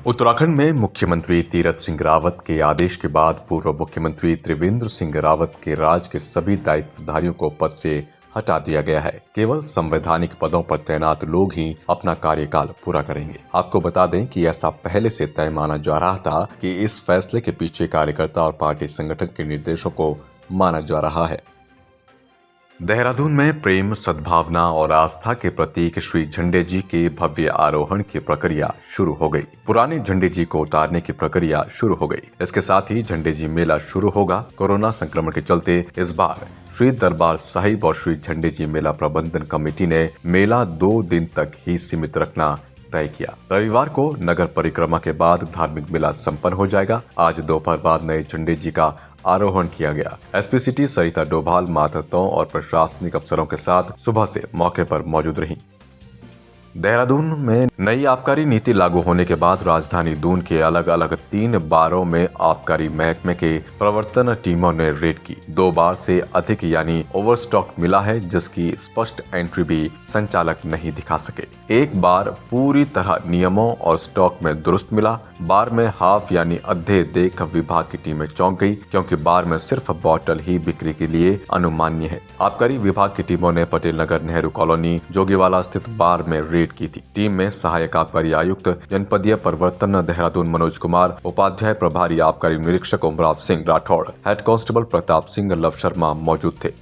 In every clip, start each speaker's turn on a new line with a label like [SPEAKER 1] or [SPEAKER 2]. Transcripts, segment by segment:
[SPEAKER 1] उत्तराखंड में मुख्यमंत्री तीरथ सिंह रावत के आदेश के बाद पूर्व मुख्यमंत्री त्रिवेंद्र सिंह रावत के राज के सभी दायित्वधारियों को पद से हटा दिया गया है। केवल संवैधानिक पदों पर तैनात लोग ही अपना कार्यकाल पूरा करेंगे। आपको बता दें कि ऐसा पहले से तय माना जा रहा था कि इस फैसले के पीछे कार्यकर्ता और पार्टी संगठन के निर्देशों को माना जा रहा है। देहरादून में प्रेम, सद्भावना और आस्था के प्रतीक श्री झंडे जी के भव्य आरोहण की प्रक्रिया शुरू हो गई। पुराने झंडे जी को उतारने की प्रक्रिया शुरू हो गई। इसके साथ ही झंडे जी मेला शुरू होगा। कोरोना संक्रमण के चलते इस बार श्री दरबार साहिब और श्री झंडे जी मेला प्रबंधन कमेटी ने मेला 2 दिन तक ही सीमित रखना तय किया। रविवार को नगर परिक्रमा के बाद धार्मिक मेला संपन्न हो जाएगा। आज दोपहर बाद नए झंडे जी का आरोहण किया गया। एसपी सिटी सरिता डोभाल मातहतों और प्रशासनिक अफसरों के साथ सुबह से मौके पर मौजूद रहीं। देहरादून में नई आबकारी नीति लागू होने के बाद राजधानी दून के अलग अलग 3 बारों में आबकारी महकमे के प्रवर्तन टीमों ने रेड की। 2 बार से अधिक यानी ओवरस्टॉक मिला है, जिसकी स्पष्ट एंट्री भी संचालक नहीं दिखा सके। एक बार पूरी तरह नियमों और स्टॉक में दुरुस्त मिला। बार में हाफ यानी अद्धे देख विभाग की टीमें चौंक गई, क्योंकि बार में सिर्फ बोतल ही बिक्री के लिए अनुमान्य है। आबकारी विभाग की टीमों ने पटेल नगर, नेहरू कॉलोनी, जोगीवाला स्थित बार में रेड की थी। टीम में सहायक आबकारी आयुक्त जनपदीय प्रवर्तन देहरादून मनोज कुमार, उपाध्याय प्रभारी आबकारी निरीक्षक ओमराव सिंह राठौड़, हेड कांस्टेबल प्रताप सिंह लव शर्मा मौजूद थे।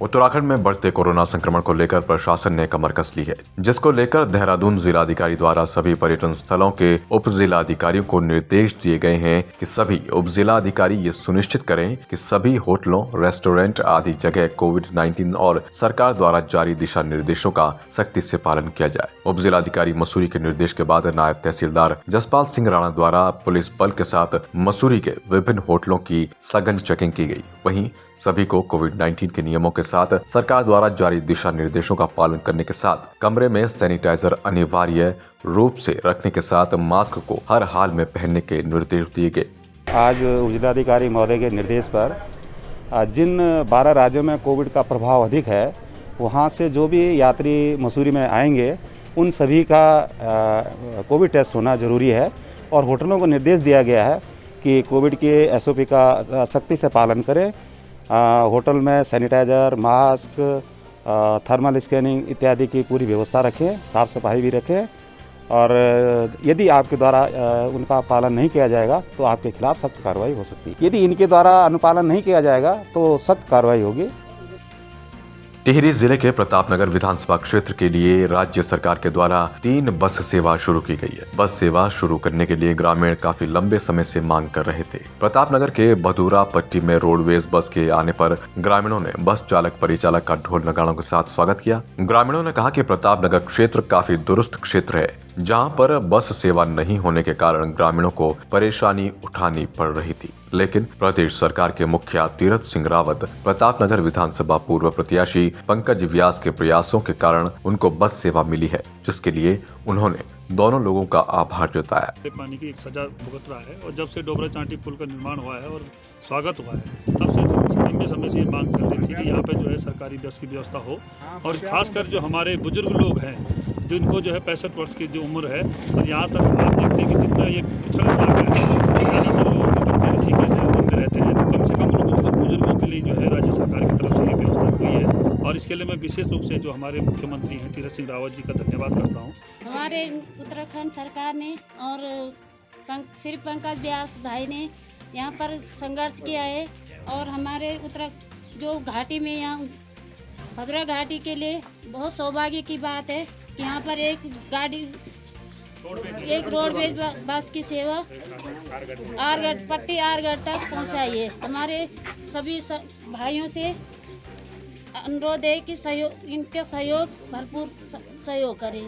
[SPEAKER 1] उत्तराखंड में बढ़ते कोरोना संक्रमण को लेकर प्रशासन ने कमर कस ली है, जिसको लेकर देहरादून जिलाधिकारी द्वारा सभी पर्यटन स्थलों के उप जिलाधिकारियों को निर्देश दिए गए हैं कि सभी उप जिलाधिकारी ये सुनिश्चित करें कि सभी होटलों, रेस्टोरेंट आदि जगह कोविड-19 और सरकार द्वारा जारी दिशा निर्देशों का सख्ती से पालन किया जाए। उप जिलाधिकारी मसूरी के निर्देश के बाद नायब तहसीलदार जसपाल सिंह राणा द्वारा पुलिस बल के साथ मसूरी के विभिन्न होटलों की सघन चेकिंग की गई। वहीं सभी को कोविड-19 के नियमों के साथ सरकार द्वारा जारी दिशा निर्देशों का पालन करने के साथ कमरे में सैनिटाइजर अनिवार्य रूप से रखने के साथ मास्क को हर हाल में पहनने के निर्देश दिए गए।
[SPEAKER 2] आज जिलाधिकारी महोदय के निर्देश पर जिन 12 राज्यों में कोविड का प्रभाव अधिक है, वहां से जो भी यात्री मसूरी में आएंगे उन सभी का कोविड टेस्ट होना जरूरी है। और होटलों को निर्देश दिया गया है कि कोविड के SOP का सख्ती से पालन करें। होटल में सैनिटाइजर, मास्क, थर्मल स्कैनिंग इत्यादि की पूरी व्यवस्था रखें, साफ़ सफाई भी रखें। और यदि आपके द्वारा उनका पालन नहीं किया जाएगा तो आपके खिलाफ सख्त कार्रवाई हो सकती है। यदि इनके द्वारा अनुपालन नहीं किया जाएगा तो सख्त कार्रवाई होगी।
[SPEAKER 1] टिहरी जिले के प्रतापनगर विधानसभा क्षेत्र के लिए राज्य सरकार के द्वारा 3 बस सेवा शुरू की गई है। बस सेवा शुरू करने के लिए ग्रामीण काफी लंबे समय से मांग कर रहे थे। प्रतापनगर के बदूरा पट्टी में रोडवेज बस के आने पर ग्रामीणों ने बस चालक परिचालक का ढोल नगाड़ों के साथ स्वागत किया। ग्रामीणों ने कहा कि प्रतापनगर क्षेत्र काफी दुरुस्त क्षेत्र है, जहां पर बस सेवा नहीं होने के कारण ग्रामीणों को परेशानी उठानी पड़ रही थी। लेकिन प्रदेश सरकार के मुखिया तीरथ सिंह रावत, प्रतापनगर विधानसभा पूर्व प्रत्याशी पंकज व्यास के प्रयासों के कारण उनको बस सेवा मिली है, जिसके लिए उन्होंने दोनों लोगों का आभार जताया।
[SPEAKER 3] पानी की एक सजा भुगत रहा है और जब से डोबरा चांटी पुल का निर्माण हुआ है और स्वागत हुआ है, तब से लंबे समय से ये मांग चल रही थी कि यहाँ पे जो है सरकारी बस की व्यवस्था हो। और खासकर जो हमारे बुजुर्ग लोग हैं, जिनको जो है 65 वर्ष की जो उम्र है, और यहाँ तक आप देखते हैं कि कितना ये पिछड़ा इलाका है, ज़्यादातर लोग में रहते हैं, तो कम से कम उन बुजुर्गों के लिए जो है राज्य सरकार की तरफ से ये व्यवस्था हुई है। और इसके लिए मैं विशेष रूप से जो हमारे मुख्यमंत्री हैं तीरथ सिंह रावत जी का धन्यवाद करता हूँ।
[SPEAKER 4] हमारे उत्तराखंड सरकार ने और श्री पंकज व्यास भाई ने यहाँ पर संघर्ष किया है। और हमारे जो घाटी में यहाँ भद्रा घाटी के लिए बहुत सौभाग्य की बात है कि यहाँ पर एक रोडवेज बस की सेवा पट्टी आरगढ़ तक पहुँचाई है। हमारे सभी भाइयों से अनुरोध है कि इनके सहयोग भरपूर सहयोग करें।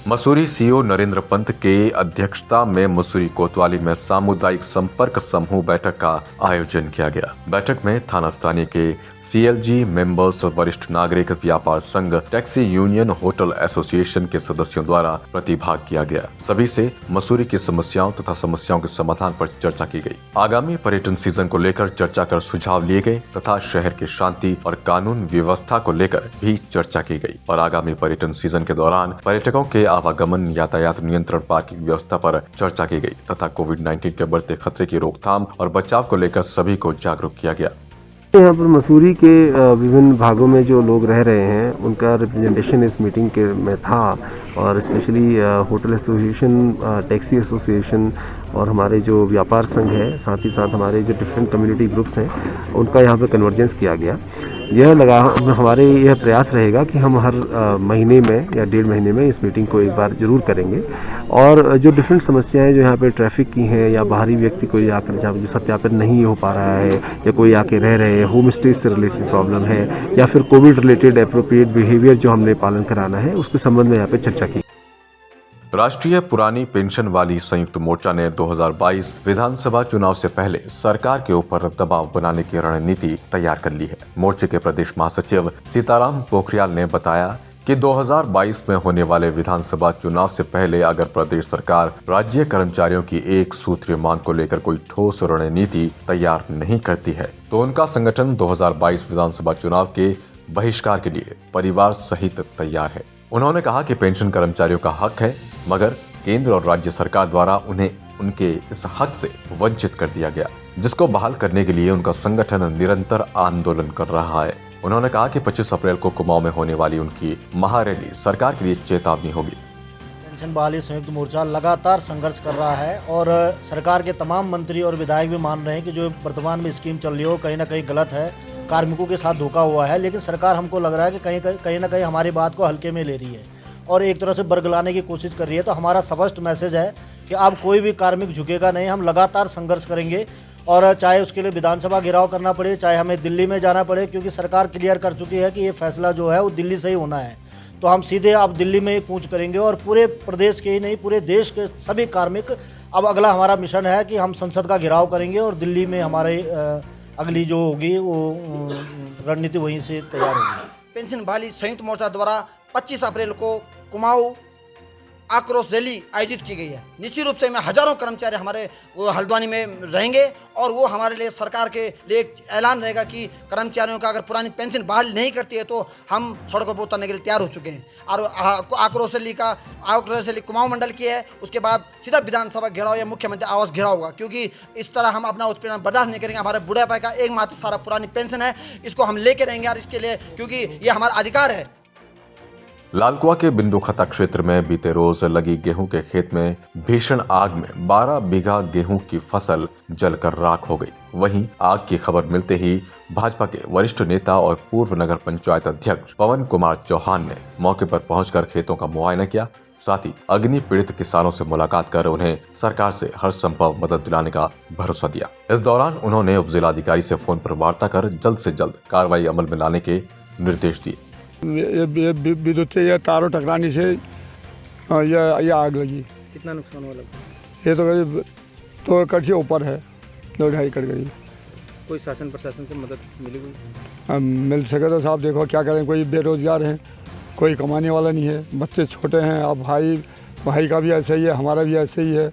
[SPEAKER 1] मसूरी सीओ नरेंद्र पंत के अध्यक्षता में मसूरी कोतवाली में सामुदायिक संपर्क समूह बैठक का आयोजन किया गया। बैठक में थाना स्थानीय के CLG मेंबर्स, वरिष्ठ नागरिक, व्यापार संघ, टैक्सी यूनियन, होटल एसोसिएशन के सदस्यों द्वारा प्रतिभाग किया गया। सभी से मसूरी की समस्याओं तथा समस्याओं के समाधान पर चर्चा की गई। आगामी पर्यटन सीजन को लेकर चर्चा कर सुझाव लिए गए तथा शहर की शांति और कानून व्यवस्था को लेकर भी चर्चा की गई। और आगामी पर्यटन सीजन के दौरान पर्यटकों के आवागमन, यातायात नियंत्रण, पार्किंग व्यवस्था पर चर्चा की गई तथा कोविड-19 के बढ़ते खतरे की रोकथाम और बचाव को लेकर सभी को जागरूक किया गया।
[SPEAKER 5] यहाँ पर मसूरी के विभिन्न भागों में जो लोग रह रहे हैं उनका रिप्रेजेंटेशन इस मीटिंग के में था और specially hotel association, taxi association और हमारे जो व्यापार संघ है, साथ ही साथ हमारे जो डिफरेंट कम्युनिटी ग्रुप्स हैं, उनका यहाँ पे कन्वर्जेंस किया गया। हमारे यह प्रयास रहेगा कि हम हर महीने में या 1.5 महीने में इस मीटिंग को एक बार ज़रूर करेंगे और जो डिफरेंट समस्याएं जो यहाँ पे ट्रैफिक की हैं या बाहरी व्यक्ति कोई आकर जहाँ जो सत्यापित नहीं हो पा रहा है या कोई आके रह रहे हैं, होम स्टे से रिलेटेड प्रॉब्लम है या फिर कोविड रिलेटेड एप्रोप्रिएट बिहेवियर जो हमने पालन कराना है, उसके संबंध में यहाँ पे चर्चा की।
[SPEAKER 1] राष्ट्रीय पुरानी पेंशन वाली संयुक्त मोर्चा ने 2022 विधानसभा चुनाव से पहले सरकार के ऊपर दबाव बनाने की रणनीति तैयार कर ली है। मोर्चे के प्रदेश महासचिव सीताराम पोखरियाल ने बताया कि 2022 में होने वाले विधानसभा चुनाव से पहले अगर प्रदेश सरकार राज्य कर्मचारियों की एक सूत्रीय मांग को लेकर कोई ठोस रणनीति तैयार नहीं करती है तो उनका संगठन 2022 विधानसभा चुनाव के बहिष्कार के लिए परिवार सहित तैयार है। उन्होंने कहा कि पेंशन कर्मचारियों का हक है, मगर केंद्र और राज्य सरकार द्वारा उन्हें उनके इस हक से वंचित कर दिया गया, जिसको बहाल करने के लिए उनका संगठन निरंतर आंदोलन कर रहा है। उन्होंने कहा कि 25 अप्रैल को कुमाऊं में होने वाली उनकी महारैली सरकार के लिए चेतावनी होगी।
[SPEAKER 6] पेंशन बहाली संयुक्त मोर्चा लगातार संघर्ष कर रहा है और सरकार के तमाम मंत्री और विधायक भी मान रहे हैं कि जो वर्तमान में स्कीम चल रही हो कहीं ना कहीं गलत है, कार्मिकों के साथ धोखा हुआ है, लेकिन सरकार हमको लग रहा है कि कहीं ना कहीं हमारी बात को हल्के में ले रही है और एक तरह से बरगलाने की कोशिश कर रही है। तो हमारा स्पष्ट मैसेज है कि अब कोई भी कार्मिक झुकेगा नहीं, हम लगातार संघर्ष करेंगे और चाहे उसके लिए विधानसभा घेराव करना पड़े, चाहे हमें दिल्ली में जाना पड़े, क्योंकि सरकार क्लियर कर चुकी है कि ये फैसला जो है वो दिल्ली से ही होना है। तो हम सीधे अब दिल्ली में ही कूच करेंगे और पूरे प्रदेश के ही नहीं पूरे देश के सभी कार्मिक, अब अगला हमारा मिशन है कि हम संसद का घेराव करेंगे और दिल्ली में हमारे अगली जो होगी वो रणनीति वहीं से तैयार होगी।
[SPEAKER 7] पेंशन बहाली संयुक्त मोर्चा द्वारा 25 अप्रैल को कुमाऊं आक्रोश रैली आयोजित की गई है। निश्चित रूप से में हजारों कर्मचारी हमारे वो हल्द्वानी में रहेंगे और वो हमारे लिए सरकार के लिए एक ऐलान रहेगा कि कर्मचारियों का अगर पुरानी पेंशन बहाल नहीं करती है तो हम सड़कों पर उतरने के लिए तैयार हो चुके हैं। और आक्रोश रैली कुमाऊं मंडल की है, उसके बाद सीधा विधानसभा घेराव या मुख्यमंत्री आवास घेराव होगा, क्योंकि इस तरह हम अपना उत्पीड़न बर्दाश्त नहीं करेंगे। हमारे बुढ़ापे का एकमात्र सारा पुरानी पेंशन है, इसको हम लेके रहेंगे और इसके लिए क्योंकि ये हमारा अधिकार है।
[SPEAKER 1] लालकुआ के बिंदु खता क्षेत्र में बीते रोज लगी गेहूं के खेत में भीषण आग में 12 बीघा गेहूं की फसल जलकर राख हो गई। वहीं आग की खबर मिलते ही भाजपा के वरिष्ठ नेता और पूर्व नगर पंचायत अध्यक्ष पवन कुमार चौहान ने मौके पर पहुंचकर खेतों का मुआयना किया, साथ ही अग्नि पीड़ित किसानों से मुलाकात कर उन्हें सरकार से हर संभव मदद दिलाने का भरोसा दिया। इस दौरान उन्होंने उप जिलाधिकारी से फोन पर वार्ता कर जल्द से जल्द कार्रवाई अमल में लाने के निर्देश दिए।
[SPEAKER 8] ये विद्युत से ये तारों टकराने से ये आग लगी।
[SPEAKER 6] कितना नुकसान हुआ लगभग?
[SPEAKER 8] ये तो करीब 2 एकड़ से ऊपर है, 2-2.5 एकड़ करीब।
[SPEAKER 6] कोई शासन प्रशासन से मदद मिली हुई?
[SPEAKER 8] मिल सके तो साहब देखो क्या करें, कोई बेरोजगार है, कोई कमाने वाला नहीं है, बच्चे छोटे हैं। अब भाई का भी ऐसे ही है, हमारा भी ऐसे ही है।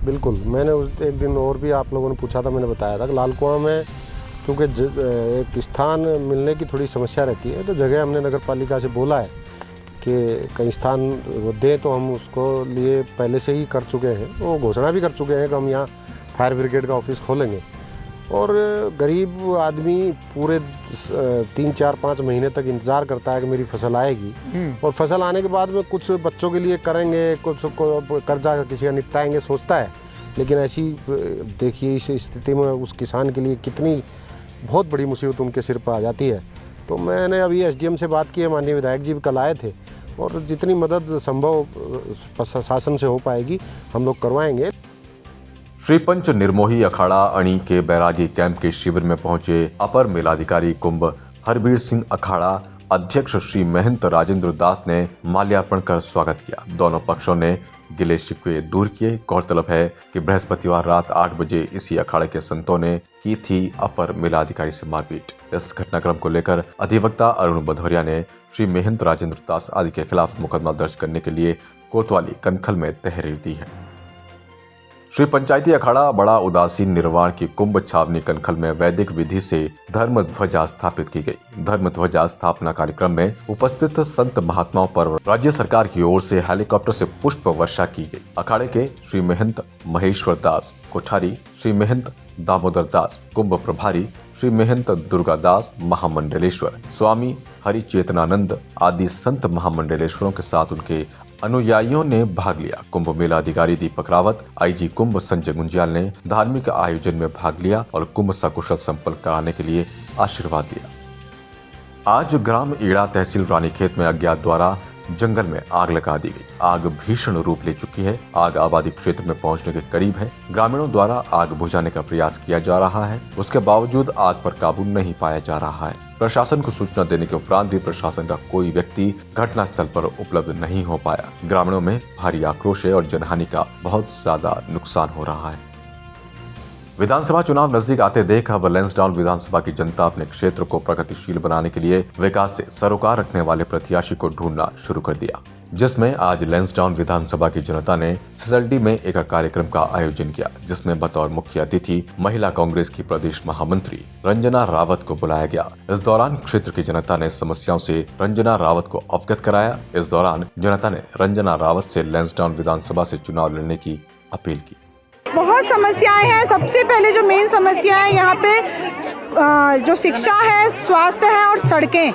[SPEAKER 9] बिल्कुल, मैंने उस एक दिन और भी आप लोगों ने पूछा था, मैंने बताया था कि लालकुआं में क्योंकि एक स्थान मिलने की थोड़ी समस्या रहती है, तो जगह हमने नगर पालिका से बोला है कि कई स्थान वो दें, तो हम उसको लिए पहले से ही कर चुके हैं, वो घोषणा भी कर चुके हैं कि हम यहाँ फायर ब्रिगेड का ऑफिस खोलेंगे। और गरीब आदमी पूरे 3-4-5 महीने तक इंतज़ार करता है कि मेरी फसल आएगी, और फसल आने के बाद में कुछ बच्चों के लिए करेंगे, कुछ कर्जा किसी का निपटाएंगे सोचता है, लेकिन ऐसी देखिए इस स्थिति में उस किसान के लिए कितनी बहुत बड़ी मुसीबत उनके सिर पर आ जाती है। तो मैंने अभी SDM से बात की है, माननीय विधायक जी भी कल आए थे, और जितनी मदद संभव शासन से हो पाएगी हम लोग करवाएंगे।
[SPEAKER 1] श्री पंच निर्मोही अखाड़ा अणी के बैरागी कैंप के शिविर में पहुंचे अपर मेलाधिकारी कुंभ हरबीर सिंह अखाड़ा अध्यक्ष श्री महंत राजेंद्र दास ने माल्यार्पण कर स्वागत किया। दोनों पक्षों ने गिले शिकवे दूर किए। गौरतलब है कि बृहस्पतिवार रात 8 बजे इसी अखाड़े के संतों ने की थी अपर मेलाधिकारी से मारपीट। इस घटनाक्रम को लेकर अधिवक्ता अरुण भदौरिया ने श्री महंत राजेंद्र दास आदि के खिलाफ मुकदमा दर्ज करने के लिए कोतवाली कनखल में तहरीर दी है। श्री पंचायती अखाड़ा बड़ा उदासीन निर्वाण की कुंभ छावनी कनखल में वैदिक विधि से धर्म ध्वजा स्थापित की गई। धर्म ध्वजा स्थापना कार्यक्रम में उपस्थित संत महात्माओं पर राज्य सरकार की ओर से हेलीकॉप्टर से पुष्प वर्षा की गई। अखाड़े के श्री महंत महेश्वर दास कोठारी, श्री महंत दामोदर दास कुंभ प्रभारी, श्री महंत दुर्गा दास महामंडलेश्वर, स्वामी हरि चेतनानंद आदि संत महामंडलेश्वरों के साथ उनके अनुयायियों ने भाग लिया। कुंभ मेला अधिकारी दीपक रावत, आईजी कुंभ संजय गुंजियाल ने धार्मिक आयोजन में भाग लिया और कुंभ सकुशल संपन्न कराने के लिए आशीर्वाद लिया। आज ग्राम ईड़ा तहसील रानीखेत में अज्ञात द्वारा जंगल में आग लगा दी गई। आग भीषण रूप ले चुकी है। आग आबादी क्षेत्र में पहुंचने के करीब है। ग्रामीणों द्वारा आग बुझाने का प्रयास किया जा रहा है, उसके बावजूद आग पर काबू नहीं पाया जा रहा है। प्रशासन को सूचना देने के उपरांत भी प्रशासन का कोई व्यक्ति घटनास्थल पर उपलब्ध नहीं हो पाया। ग्रामीणों में भारी आक्रोश है और जनहानि का बहुत ज्यादा नुकसान हो रहा है। विधानसभा चुनाव नजदीक आते देख अब लैंसडाउन विधानसभा की जनता अपने क्षेत्र को प्रगतिशील बनाने के लिए विकास से सरोकार रखने वाले प्रत्याशी को ढूंढना शुरू कर दिया, जिसमें आज लैंसडाउन विधानसभा की जनता ने सिसलडी में एक कार्यक्रम का आयोजन किया, जिसमें बतौर मुख्य अतिथि महिला कांग्रेस की प्रदेश महामंत्री रंजना रावत को बुलाया गया। इस दौरान क्षेत्र की जनता ने समस्याओं से रंजना रावत को अवगत कराया। इस दौरान जनता ने रंजना रावत से लैंसडाउन विधानसभा से चुनाव लड़ने की अपील की।
[SPEAKER 10] बहुत समस्याएं हैं। सबसे पहले जो मेन समस्या है यहाँ पे जो शिक्षा है, स्वास्थ्य है और सड़कें,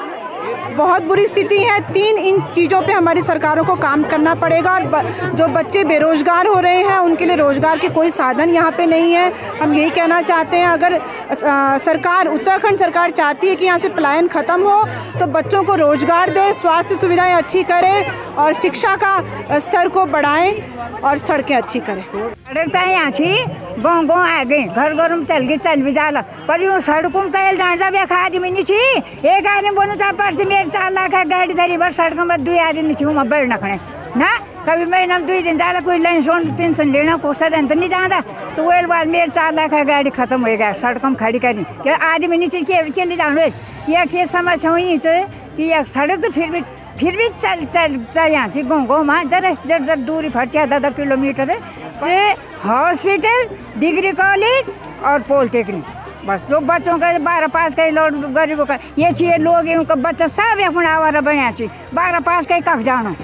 [SPEAKER 10] बहुत बुरी स्थिति है। इन चीज़ों पे हमारी सरकारों को काम करना पड़ेगा। और जो बच्चे बेरोजगार हो रहे हैं उनके लिए रोजगार के कोई साधन यहाँ पे नहीं है। हम यही कहना चाहते हैं, अगर सरकार, उत्तराखंड सरकार चाहती है कि यहाँ से पलायन ख़त्म हो तो बच्चों को रोजगार दे, स्वास्थ्य सुविधाएं अच्छी करे और शिक्षा का स्तर को बढ़ाएं और सड़कें अच्छी करें।
[SPEAKER 11] सड़क तो यहाँ गाँव गाँव आ गई, घर घर में चल भी जाला, पर यूँ सड़कों में तैल डांट जा बेखा आदमी नहीं छी। एक आदमी बोलूँ चार परसे मेरे 4 लाख है गाड़ी धरी बस सड़कों में 2 आदमी छी वहाँ बैठ नखने ना। कभी महीना में 2 दिन जाला, कोई लाइन पेंशन लेना को सदन तो नहीं जाता, तो वो बाद मेरे 4 लाख है गाड़ी खत्म हो गया, सड़कों में खड़ी करी क्या आदमी नहीं चाहिए के लिए जानो। यह समस्या हुई कि यह सड़क तो फिर भी चल यहाँ से गाँव में जरा दूरी फर्चा 10 किलोमीटर है। हॉस्पिटल, डिग्री कॉलेज और पॉलिटेक्निक, बस जो बच्चों का 12 पास का लोग गरीबों का ये चाहिए। लोग उनका बच्चा सब अपना आवारा बना चाहिए, 12 पास का कख जाना।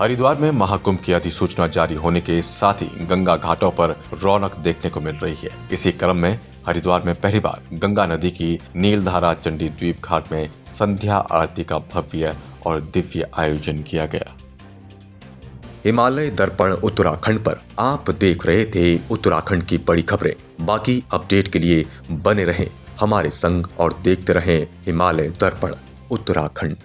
[SPEAKER 1] हरिद्वार में महाकुंभ की अधिसूचना जारी होने के साथ ही गंगा घाटों पर रौनक देखने को मिल रही है। इसी क्रम में हरिद्वार में पहली बार गंगा नदी की नीलधारा चंडी द्वीप घाट में संध्या आरती का भव्य और दिव्य आयोजन किया गया। हिमालय दर्पण उत्तराखंड पर आप देख रहे थे उत्तराखंड की बड़ी खबरें। बाकी अपडेट के लिए बने रहें हमारे संग और देखते रहें हिमालय दर्पण उत्तराखंड।